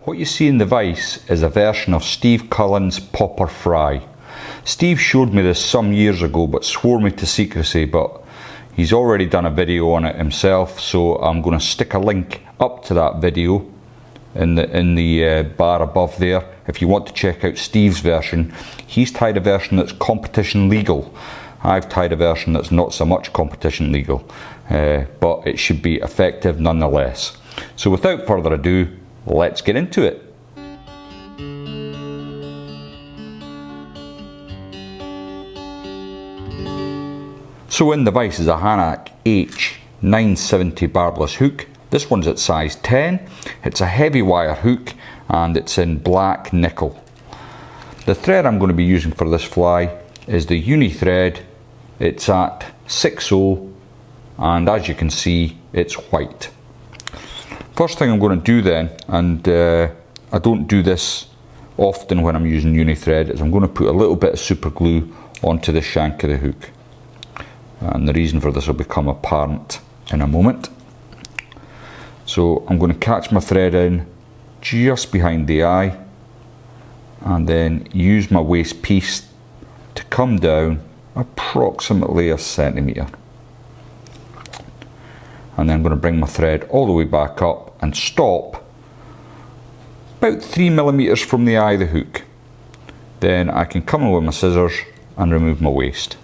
What you see in the vise is a version of Steve Cullens Popper Fry. Steve showed me this some years ago but swore me to secrecy, but he's already done a video on it himself, so I'm going to stick a link up to that video in the bar above there if you want to check out Steve's version. He's tied a version that's competition legal. I've tied a version that's not so much competition legal, but it should be effective nonetheless. So without further ado, let's get into it. So in the vise is a Hanak H 970 barbless hook. This one's at size 10. It's a heavy wire hook and it's in black nickel. The thread I'm going to be using for this fly is the uni thread. It's at 6/0 and as you can see it's white. First thing I'm going to do then, and I don't do this often when I'm using uni thread, is I'm going to put a little bit of super glue onto the shank of the hook. And the reason for this will become apparent in a moment. So I'm going to catch my thread in just behind the eye and then use my waste piece to come down approximately a centimetre. And then I'm going to bring my thread all the way back up and stop about 3mm from the eye of the hook. Then I can come in with my scissors and remove my waste.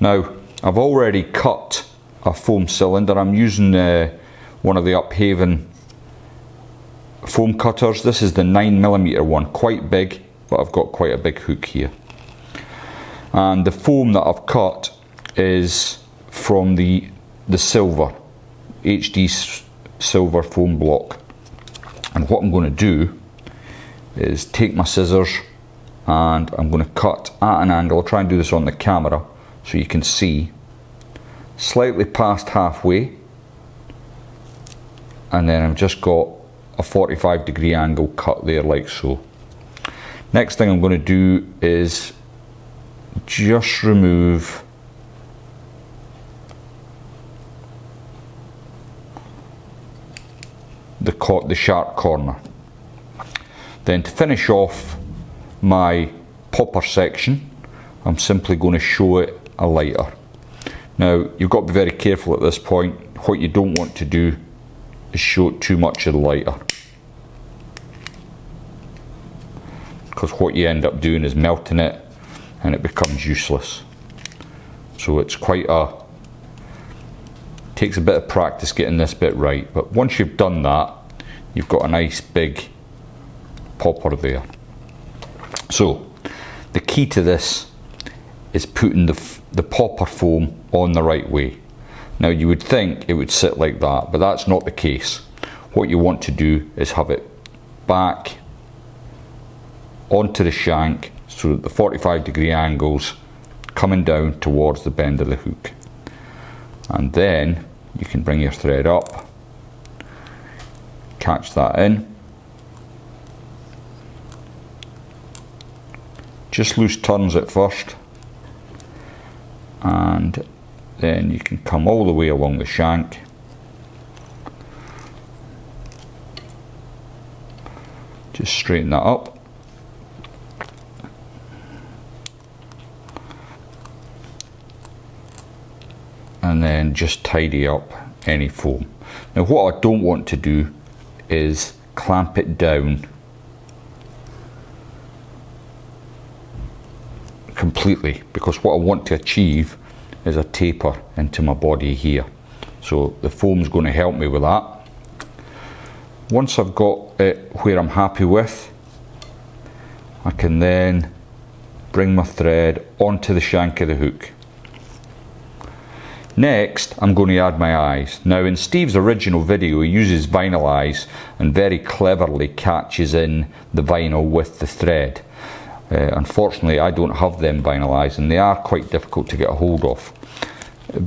Now I've already cut a foam cylinder. I'm using one of the Uphaven foam cutters. This is the 9mm one, quite big, but I've got quite a big hook here. And the foam that I've cut is from the silver, HD silver foam block. And what I'm going to do is take my scissors and I'm going to cut at an angle. I'll try and do this on the camera so you can see, slightly past halfway, and then I've just got a 45-degree angle cut there like so. Next thing I'm going to do is just remove the sharp corner. Then to finish off my popper section, I'm simply going to show it a lighter. Now you've got to be very careful at this point. What you don't want to do is show it too much of the lighter, because what you end up doing is melting it and it becomes useless. So it's takes a bit of practice getting this bit right, but once you've done that, you've got a nice big popper there. So the key to this is putting the popper foam on the right way. Now you would think it would sit like that, but that's not the case. What you want to do is have it back onto the shank so that the 45-degree angles coming down towards the bend of the hook. And then you can bring your thread up, catch that in, just loose turns at first, and then you can come all the way along the shank, just straighten that up, and then just tidy up any foam. Now what I don't want to do is clamp it down completely, because what I want to achieve is a taper into my body here. So the foam's going to help me with that. Once I've got it where I'm happy with, I can then bring my thread onto the shank of the hook. Next, I'm going to add my eyes. Now in Steve's original video he uses vinyl eyes and very cleverly catches in the vinyl with the thread. Unfortunately I don't have them vinyl eyes and they are quite difficult to get a hold of.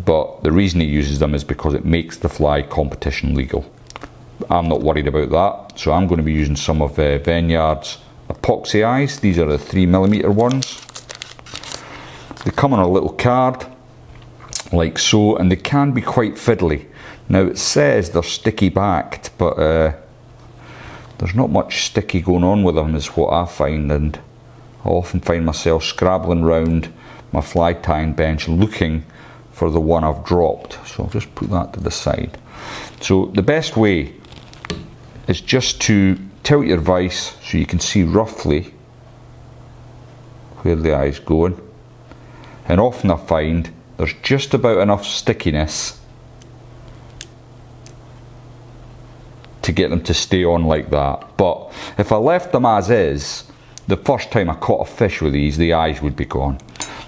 But the reason he uses them is because it makes the fly competition legal. I'm not worried about that, so I'm going to be using some of Venyard's epoxy eyes. These are the 3mm ones. They come on a little card like so, and they can be quite fiddly. Now it says they're sticky backed, but there's not much sticky going on with them is what I find, and I often find myself scrabbling round my fly tying bench looking for the one I've dropped. So I'll just put that to the side. So the best way is just to tilt your vise so you can see roughly where the eye's going, and often I find there's just about enough stickiness to get them to stay on like that. But if I left them as is, the first time I caught a fish with these, the eyes would be gone.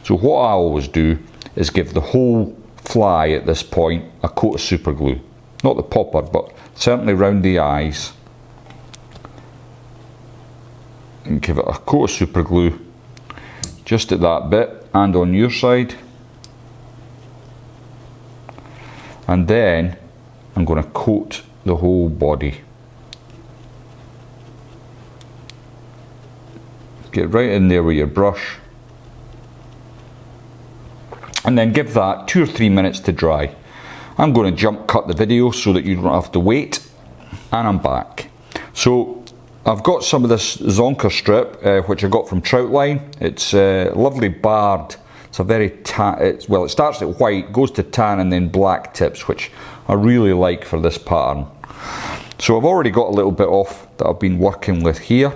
So what I always do is give the whole fly at this point a coat of super glue. Not the popper, but certainly round the eyes. And give it a coat of super glue just at that bit and on your side. And then I'm going to coat the whole body. Get right in there with your brush. And then give that 2 or 3 minutes to dry. I'm going to jump cut the video so that you don't have to wait, and I'm back. So I've got some of this Zonker strip which I got from Toutline. It's lovely barred. It's a very well, it starts at white, goes to tan, and then black tips, which I really like for this pattern. So I've already got a little bit off that I've been working with here,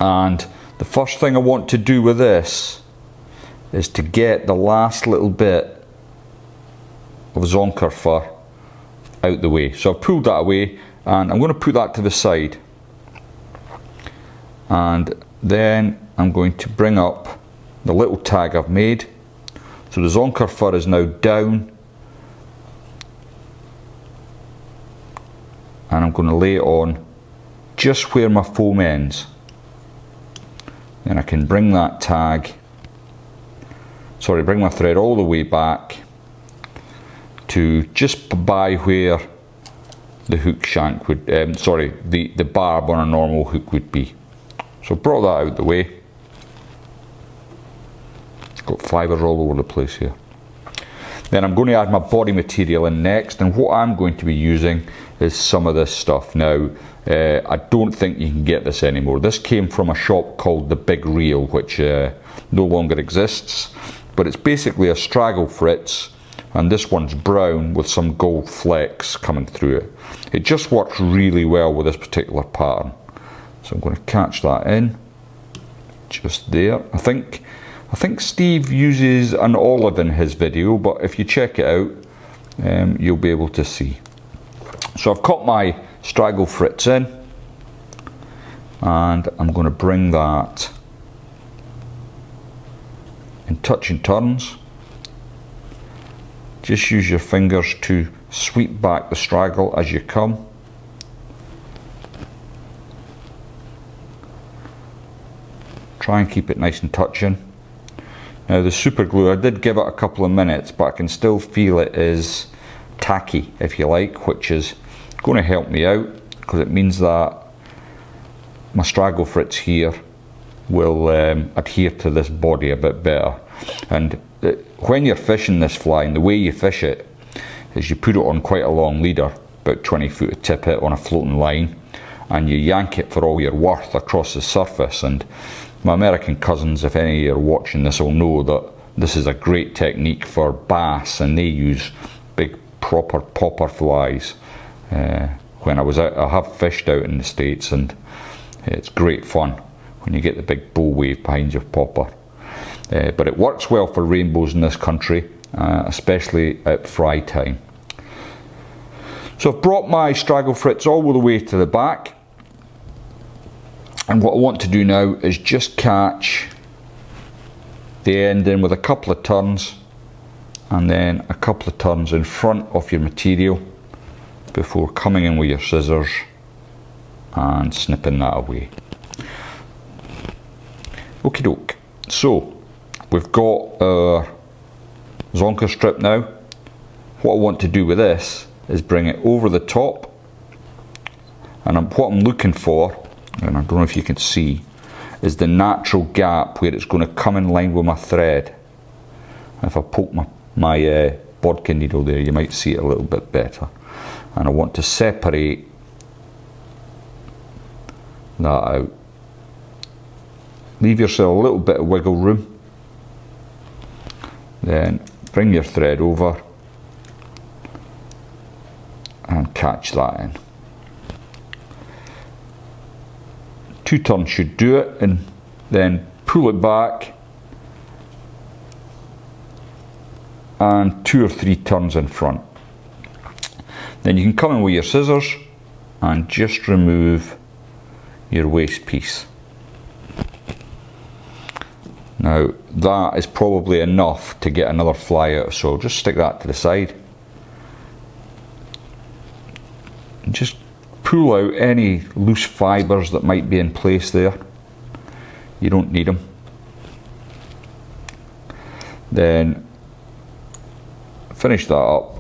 and the first thing I want to do with this is to get the last little bit of Zonker fur out the way. So I've pulled that away, and I'm going to put that to the side, and then I'm going to bring up the little tag I've made. So the Zonker fur is now down, and I'm going to lay it on just where my foam ends. Then I can bring that tag, bring my thread all the way back to just by where the hook shank would, the barb on a normal hook would be. So I've brought that out the way. Got fibres all over the place here. Then I'm going to add my body material in next, and what I'm going to be using is some of this stuff. Now, I don't think you can get this anymore. This came from a shop called The Big Reel, which no longer exists, but it's basically a Straggle Fritz, and this one's brown with some gold flecks coming through it. It just works really well with this particular pattern. So I'm going to catch that in, just there. I think Steve uses an olive in his video, but if you check it out, you'll be able to see. So I've cut my Straggle Fritz in, and I'm going to bring that in touch and turns. Just use your fingers to sweep back the straggle as you come. Try and keep it nice and touching. Now the super glue, I did give it a couple of minutes, but I can still feel it is tacky, if you like, which is going to help me out, because it means that my Straggle Fritz here will adhere to this body a bit better. And when you're fishing this fly, and the way you fish it is you put it on quite a long leader, about 20 foot of tippet on a floating line, and you yank it for all you're worth across the surface. And my American cousins, if any of you are watching this, will know that this is a great technique for bass, and they use big proper popper flies. When I was out, I have fished out in the States, and it's great fun when you get the big bow wave behind your popper. But it works well for rainbows in this country, especially at fry time. So I've brought my Straggle Fritz all the way to the back, and what I want to do now is just catch the end in with a couple of turns, and then a couple of turns in front of your material before coming in with your scissors and snipping that away. Okie doke. So we've got our Zonker strip now. What I want to do with this is bring it over the top, and what I'm looking for, and I don't know if you can see, is the natural gap where it's going to come in line with my thread. If I poke my bodkin needle there, you might see it a little bit better. And I want to separate that out. Leave yourself a little bit of wiggle room. Then bring your thread over and catch that in. 2 turns should do it, and then pull it back and 2 or 3 turns in front. Then you can come in with your scissors and just remove your waste piece. Now that is probably enough to get another fly out, so just stick that to the side. And just pull out any loose fibres that might be in place there. You don't need them. Then finish that up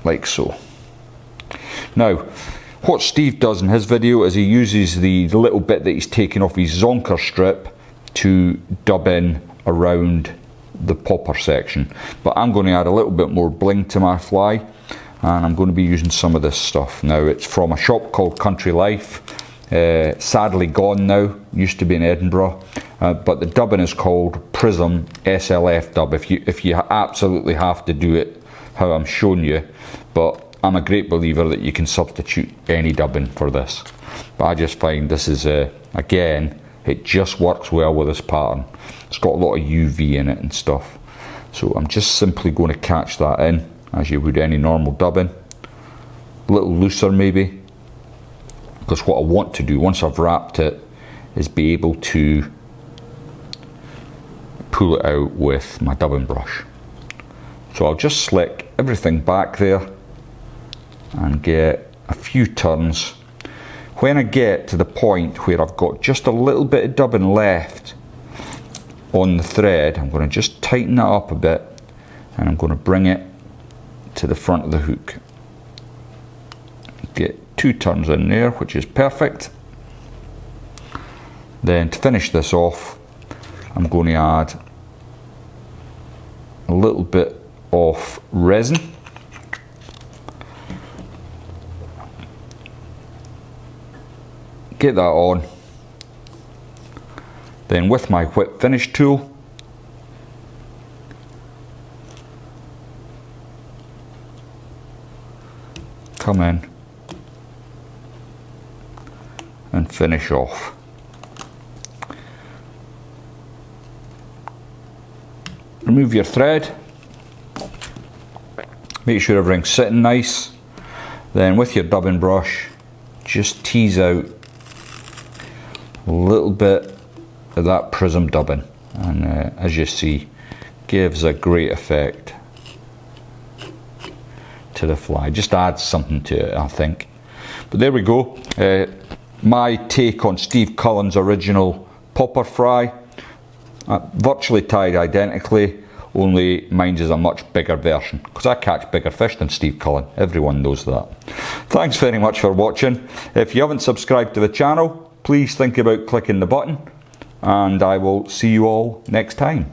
like so. Now what Steve does in his video is he uses the little bit that he's taken off his Zonker strip to dub in around the popper section, but I'm going to add a little bit more bling to my fly, and I'm going to be using some of this stuff. Now it's from a shop called Country Life, sadly gone now, used to be in Edinburgh, but the dubbing is called Prism SLF Dub if you absolutely have to do it how I'm showing you, but I'm a great believer that you can substitute any dubbing for this. But I just find this is, again, it just works well with this pattern. It's got a lot of UV in it and stuff. So I'm just simply going to catch that in as you would any normal dubbing. A little looser maybe, because what I want to do once I've wrapped it is be able to pull it out with my dubbing brush. So I'll just slick everything back there and get a few turns. When I get to the point where I've got just a little bit of dubbing left on the thread, I'm going to just tighten that up a bit, and I'm going to bring it to the front of the hook. Get 2 turns in there, which is perfect. Then to finish this off, I'm going to add a little bit of resin. Get that on. Then with my whip finish tool, come in and finish off. Remove your thread, make sure everything's sitting nice. Then with your dubbing brush, just tease out a little bit of that prism dubbing, and as you see, gives a great effect to the fly. Just adds something to it, I think. But there we go, my take on Steve Cullens' original Popper Fry, virtually tied identically, only mine is a much bigger version, because I catch bigger fish than Steve Cullens. Everyone knows that. Thanks very much for watching. If you haven't subscribed to the channel, please think about clicking the button, and I will see you all next time.